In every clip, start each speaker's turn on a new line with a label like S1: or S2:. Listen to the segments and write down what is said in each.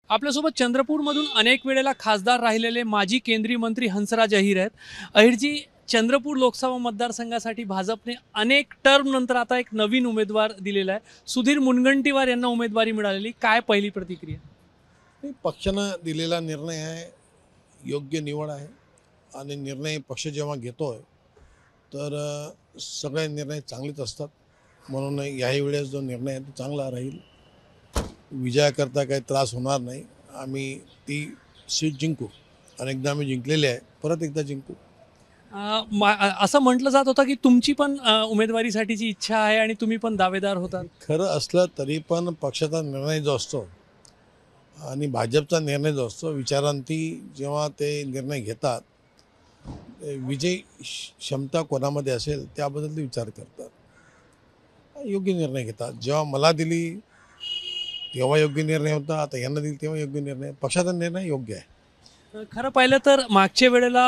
S1: आपल्यासोबत चंद्रपूरमधून अनेक वेळेला खासदार राहिलेले माजी केंद्रीय मंत्री हंसराज अहिर आहेत. अहिरजी, चंद्रपूर लोकसभा मतदारसंघासाठी भाजपने अनेक टर्म नंतर आता एक नवीन उमेदवार दिलेला आहे. सुधीर मुनगंटीवार यांना उमेदवारी मिळालेली, काय पहिली प्रतिक्रिया?
S2: पक्षानं दिलेला निर्णय आहे, योग्य निवड आहे आणि निर्णय पक्ष जेव्हा घेतोय तर सगळे निर्णय चांगलेच असतात. म्हणून याही वेळेस जो निर्णय आहे तो चांगला राहील. विजयाकरता काही त्रास होणार नाही. आम्ही ती सीट जिंकू. अनेकदा आम्ही जिंकलेले आहे, परत एकदा जिंकू.
S1: असं म्हटलं जात होतं की तुमची पण उमेदवारीसाठीची इच्छा आहे आणि तुम्ही पण दावेदार होता.
S2: खरं असलं तरी पण पक्षाचा निर्णय जो असतो आणि भाजपचा निर्णय जो असतो, विचारांती जेव्हा ते निर्णय घेतात, विजय क्षमता कोणामध्ये असेल त्याबद्दल ते विचार करतात, योग्य निर्णय घेतात. जेव्हा मला दिली तेव्हा योग्य निर्णय होता, आता यांना दिली तेव्हा योग्य निर्णय. पक्षाचा निर्णय योग्य आहे.
S1: खरं पाहिलं तर मागच्या वेळेला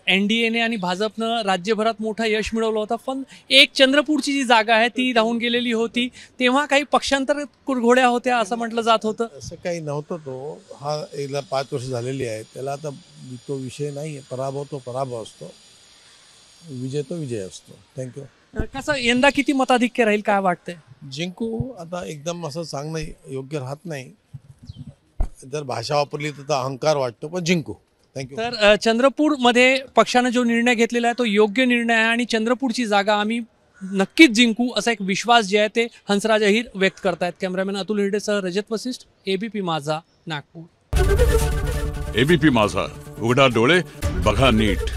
S1: NDAने आणि भाजपनं राज्यभरात मोठं यश मिळवलं होतं, पण एक चंद्रपूरची जी जागा आहे ती राहून गेलेली होती. तेव्हा काही पक्षांतर कुरघोड्या होत्या असं म्हटलं जात होतं.
S2: असं काही नव्हतं. तो हा याला 5 वर्ष झालेली आहे, त्याला आता तो विषय नाही आहे. पराभव तो पराभव असतो, विजय तो विजय असतो. थँक्यू.
S1: कसं यंदा किती मताधिक्य राहील काय वाटतंय?
S2: जिंकू. आता एकदम असं सांगणं योग्य राहत नाही. जर भाषा वापरली तर अहंकार वाटतो, पण जिंकू. थँक्यू.
S1: तर चंद्रपूरमध्ये पक्षाने जो निर्णय घेतलेला आहे तो योग्य निर्णय आहे आणि चंद्रपूरची जागा आम्ही नक्कीच जिंकू असा एक विश्वास जे आहे ते हंसराज अहिर व्यक्त करतायत. कॅमेरामॅन अतुल हिरडेसह रजत वसिष्ठ, ABP माझा, नागपूर.
S3: ABP माझा, उघडा डोळे बघा नीट.